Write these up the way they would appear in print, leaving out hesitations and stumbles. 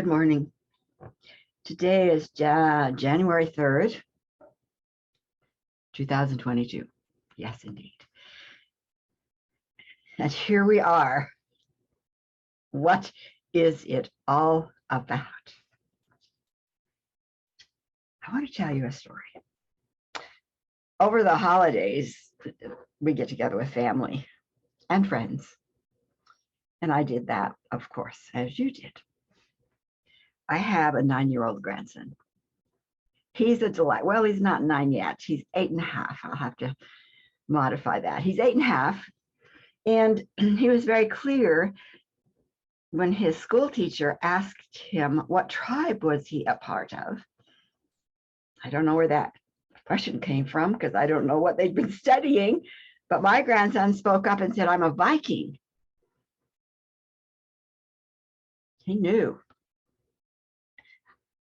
Good morning. Today is January 3rd, 2022. Yes, indeed. And here we are. What is it all about? I want to tell you a story. Over the holidays, we get together with family and friends. And I did that, of course, as you did. I have a 9-year-old grandson. He's a delight. Well, he's not 9 yet. He's 8.5. I'll have to modify that. He's 8.5. And he was very clear when his school teacher asked him what tribe was he a part of. I don't know where that question came from because I don't know what they'd been studying, but my grandson spoke up and said, "I'm a Viking." He knew.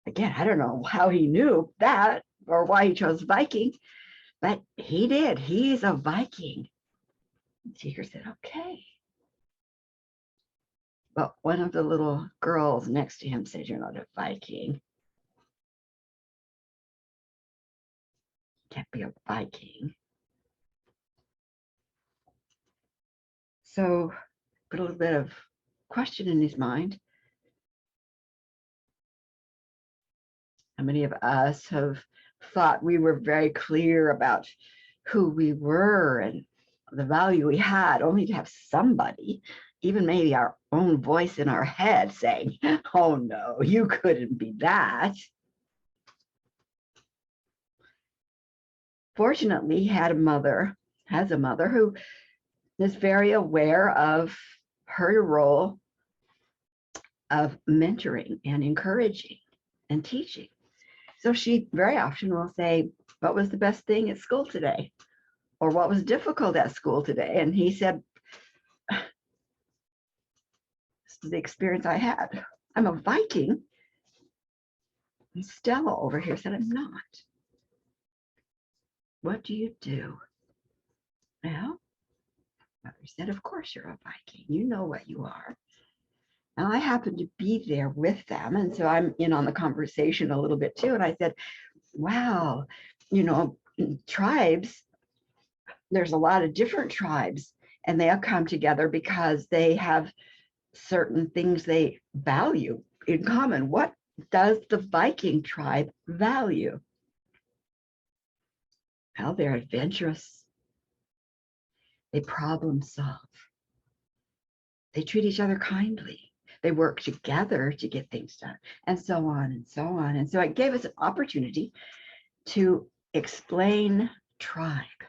Again, I don't know how he knew that or why he chose Viking, but he did. He's a Viking. The teacher said, "Okay." But one of the little girls next to him said, "You're not a Viking. Can't be a Viking." So put a little bit of question in his mind. How many of us have thought we were very clear about who we were and the value we had, only to have somebody, even maybe our own voice in our head, saying, "Oh no, you couldn't be that." Fortunately, he has a mother who is very aware of her role of mentoring and encouraging and teaching. So she very often will say, "What was the best thing at school today?" Or "What was difficult at school today?" And he said, "This is the experience I had. I'm a Viking." And Stella over here said, "I'm not." "What do you do?" "Well," mother said, "of course you're a Viking. You know what you are." And I happened to be there with them. And so I'm in on the conversation a little bit too. And I said, "Wow, tribes, there's a lot of different tribes, and they all come together because they have certain things they value in common. What does the Viking tribe value?" "Well, they're adventurous. They problem solve. They treat each other kindly. They work together to get things done," and so on and so on. And so it gave us an opportunity to explain tribe,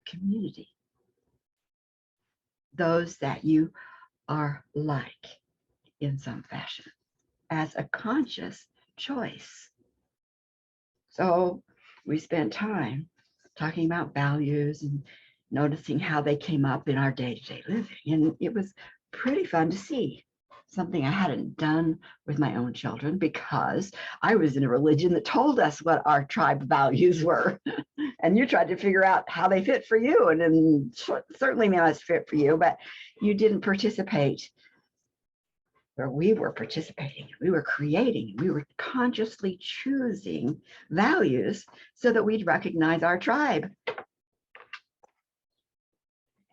community, those that you are like in some fashion, as a conscious choice. So we spent time talking about values and noticing how they came up in our day-to-day living. And it was pretty fun to see, something I hadn't done with my own children because I was in a religion that told us what our tribe values were. And you tried to figure out how they fit for you. And then certainly they must fit for you, but you didn't participate where we were participating. We were creating, we were consciously choosing values so that we'd recognize our tribe.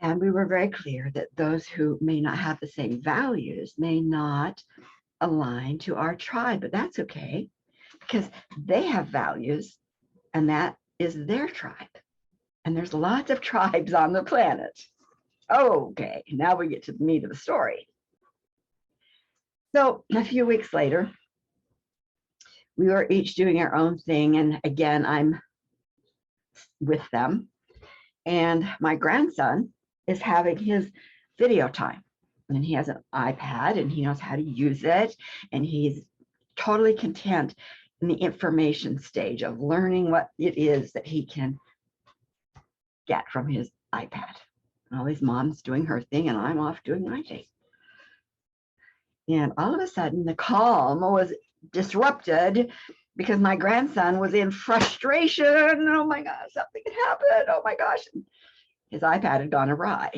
And we were very clear that those who may not have the same values may not align to our tribe, but that's okay because they have values and that is their tribe. And there's lots of tribes on the planet. Okay, now we get to the meat of the story. So a few weeks later, we were each doing our own thing. And again, I'm with them. And my grandson is having his video time. And he has an iPad and he knows how to use it. And he's totally content in the information stage of learning what it is that he can get from his iPad. And all his mom's doing her thing and I'm off doing my thing. And all of a sudden the calm was disrupted because my grandson was in frustration. Oh my gosh, something had happened. Oh my gosh. His iPad had gone awry.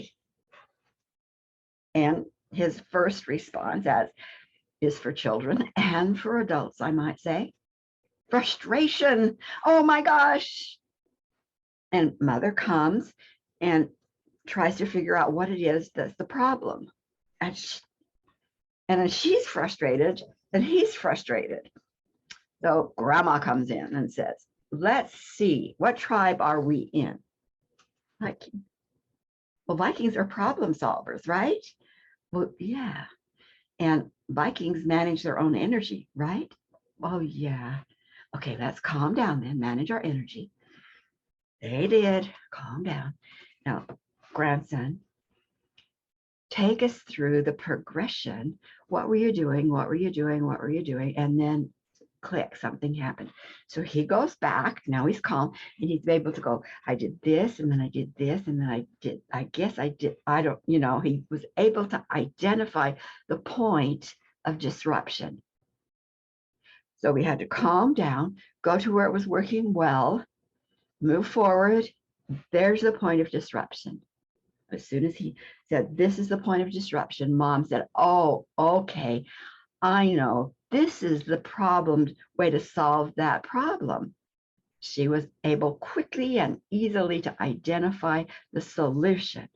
And his first response, as is for children and for adults, I might say. Frustration. Oh my gosh. And mother comes and tries to figure out what it is that's the problem. And then she's frustrated and he's frustrated. So grandma comes in and says, let's see, what tribe are we in? Viking. Well, Vikings are problem solvers, right? Well, yeah. And Vikings manage their own energy, right? Oh, yeah. Okay, let's calm down then, manage our energy. They did. Calm down. Now, grandson, take us through the progression. What were you doing? What were you doing? What were you doing? And then click, something happened. So he goes back. Now he's calm and he's able to go, I did this and then I did this and then I guess I did, I don't, he was able to identify the point of disruption. So we had to calm down, go to where it was working well, move forward. There's the point of disruption. As soon as he said, this is the point of disruption, mom said, oh, okay, I know. This is the way to solve that problem. She was able quickly and easily to identify the solution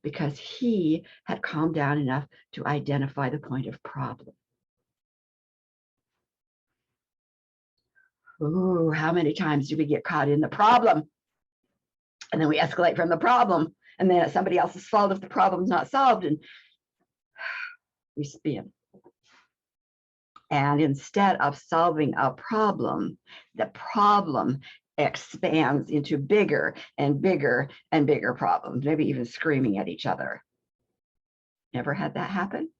because he had calmed down enough to identify the point of problem. Ooh, how many times do we get caught in the problem? And then we escalate from the problem. And then it's somebody else's fault if the problem's not solved. And we spin. And instead of solving a problem, the problem expands into bigger and bigger and bigger problems, maybe even screaming at each other. Never had that happen?